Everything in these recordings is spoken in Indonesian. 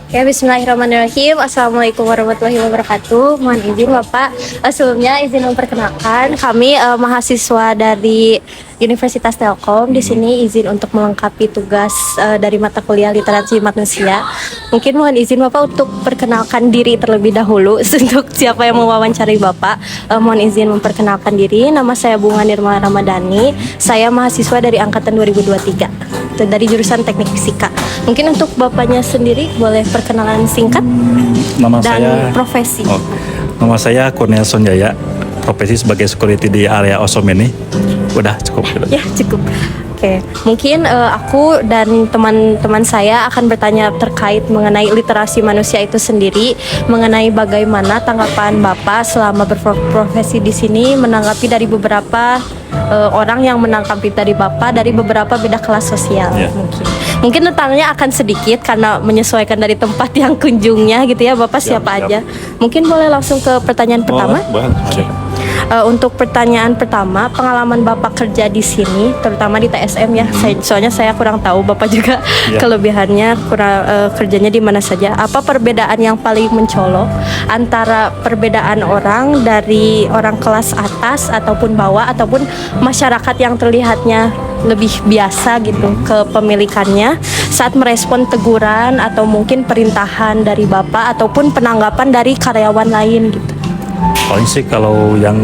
Ya, bismillahirrahmanirrahim. Assalamualaikum warahmatullahi wabarakatuh. Mohon izin Bapak, sebelumnya izin memperkenalkan kami mahasiswa dari Universitas Telkom. Di sini izin untuk melengkapi tugas dari mata kuliah literasi manusia. Mungkin mohon izin Bapak untuk perkenalkan diri terlebih dahulu untuk siapa yang mewawancari Bapak. Mohon izin memperkenalkan diri. Nama saya Bunga Nirma Ramadhani. Saya mahasiswa dari angkatan 2023 dari jurusan Teknik Fisika. Mungkin untuk Bapaknya sendiri boleh perkenalan singkat Nama dan saya profesi. Nama saya Kurnia Sonjaya, profesi sebagai security di area Osom ini. Udah cukup gitu. Ya, cukup. Oke, mungkin aku dan teman-teman saya akan bertanya terkait mengenai literasi manusia itu sendiri, mengenai bagaimana tanggapan Bapak selama berprofesi di sini, menanggapi dari beberapa orang yang menanggapi dari Bapak dari beberapa beda kelas sosial. Ya. Mungkin tentangnya akan sedikit karena menyesuaikan dari tempat yang kunjungnya gitu ya, Bapak siapa Siap. aja. Mungkin boleh langsung ke pertanyaan pertama. Boleh. Untuk pertanyaan pertama, pengalaman Bapak kerja di sini, terutama di TSM ya. Soalnya saya kurang tahu Bapak juga Ya. kelebihannya, kerjanya di mana saja. Apa perbedaan yang paling mencolok antara perbedaan orang dari orang kelas atas ataupun bawah ataupun masyarakat yang terlihatnya lebih biasa gitu kepemilikannya saat merespon teguran atau mungkin perintahan dari Bapak ataupun penanggapan dari karyawan lain gitu. Paling sih kalau yang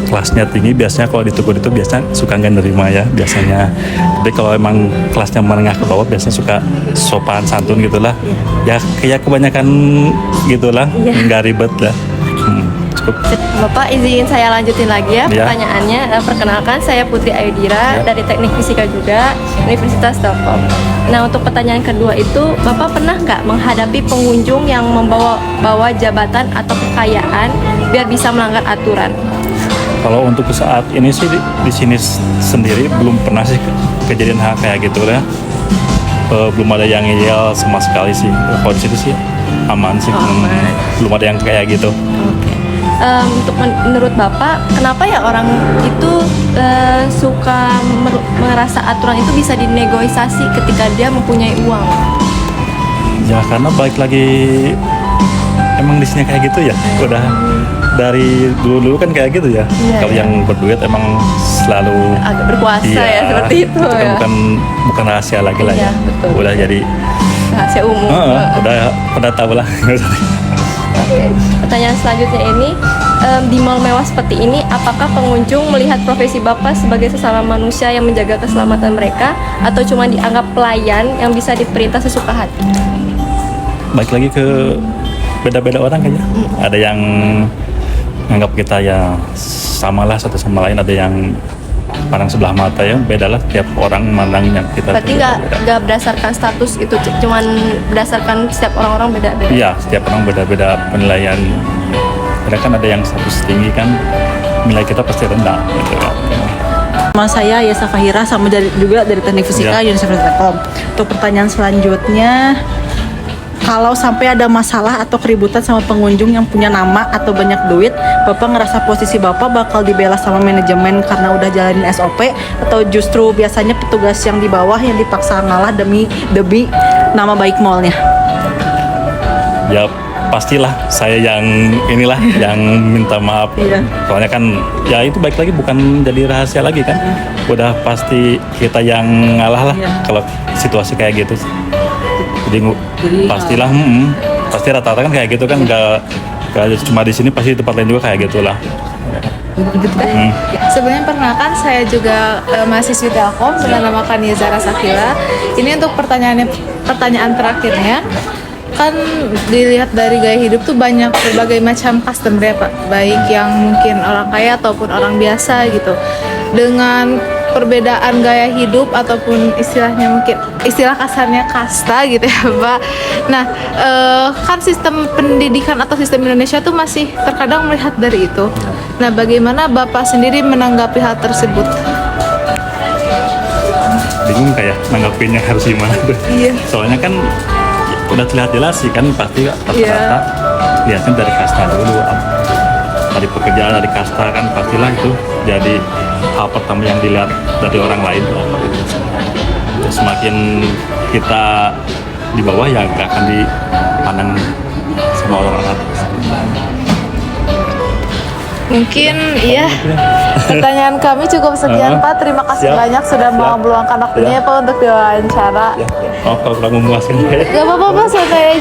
kelasnya tinggi biasanya kalau ditegur itu biasanya suka nggak nerima ya biasanya. Tapi kalau emang kelasnya menengah ke bawah biasanya suka sopan santun gitulah. Ya kayak kebanyakan gitulah, Iya. nggak ribet lah. Cukup. Bapak izin saya lanjutin lagi ya Ya. pertanyaannya. Perkenalkan saya Putri Ayudira Ya. dari Teknik Fisika juga Universitas Telkom. Nah, untuk pertanyaan kedua itu, Bapak pernah nggak menghadapi pengunjung yang membawa jabatan atau kekayaan biar bisa melanggar aturan? Kalau untuk saat ini sih di sini sendiri belum pernah sih kejadian hal kayak gitu ya. Belum ada yang ngeyel sama sekali sih. Kalau di situ sih aman sih. Aman. Belum ada yang kayak gitu. Oke. Untuk menurut Bapak, kenapa ya orang itu suka merasa aturan itu bisa dinegosiasi ketika dia mempunyai uang? Ya karena balik lagi emang di sini kayak gitu ya. Udah dari dulu kan kayak gitu ya. Iya, Kalau iya. yang berduit emang selalu Agak berkuasa ya seperti itu kan ya. bukan rahasia lagi lah Iya, ya. betul. Udah jadi Rahasia umum. udah tahu lah. Oke. Pertanyaan selanjutnya ini, di mal mewah seperti ini, apakah pengunjung melihat profesi Bapak sebagai sesama manusia yang menjaga keselamatan mereka, atau cuma dianggap pelayan yang bisa diperintah sesuka hati? Balik lagi ke beda-beda orang kayaknya. Ada yang nganggap kita ya samalah satu sama lain, ada yang pandang sebelah mata ya, bedalah tiap orang mandangnya kita. Berarti nggak berdasarkan status itu, cuman berdasarkan setiap orang-orang beda-beda. Iya, setiap orang beda-beda penilaian. Karena kan ada yang status tinggi kan, nilai kita pasti rendah gitu kan. Nama saya Yesa Fahira, sama juga dari Teknik Fisika Ya. Universitas Telkom. Untuk pertanyaan selanjutnya, kalau sampai ada masalah atau keributan sama pengunjung yang punya nama atau banyak duit, Bapak ngerasa posisi Bapak bakal dibela sama manajemen karena udah jalanin SOP, atau justru biasanya petugas yang di bawah yang dipaksa ngalah demi nama baik mallnya? Ya pastilah saya yang inilah yang minta maaf. Iya. Soalnya kan ya itu baik lagi bukan jadi rahasia lagi kan. Udah pasti kita yang ngalah lah Iya. kalau situasi kayak gitu. Jadi pastilah pasti rata-rata kan kayak gitu kan, nggak cuma di sini, pasti di tempat lain juga kayak gitulah. Sebenarnya perkenalkan, saya juga mahasiswi Telkom bernama Kania Zara Sakila. Ini untuk pertanyaan terakhirnya. Kan dilihat dari gaya hidup tuh banyak berbagai macam customer ya Pak, baik yang mungkin orang kaya ataupun orang biasa gitu. Dengan perbedaan gaya hidup ataupun istilahnya mungkin istilah kasarnya kasta gitu ya Pak. Nah, kan sistem pendidikan atau sistem Indonesia tuh masih terkadang melihat dari itu. Nah, bagaimana Bapak sendiri menanggapi hal tersebut? Bingung kayak nanggapinnya harus gimana tuh. Iya. Soalnya kan udah terlihat jelas sih kan, pasti rata-rata lihatnya dari kasta dulu. Dari pekerjaan dari kasta kan pastilah itu jadi hal pertama yang dilihat dari orang lain. Semakin kita di bawah ya nggak akan dipandang sama orang-orang atas. Mungkin iya. Pertanyaan kami cukup sekian Pak. Terima kasih Siap. banyak sudah mau Siap. meluangkan waktunya Ya. Pak untuk diwawancara. Ya, kalau kurang memuaskan. Gak apa-apa Pak, santai aja.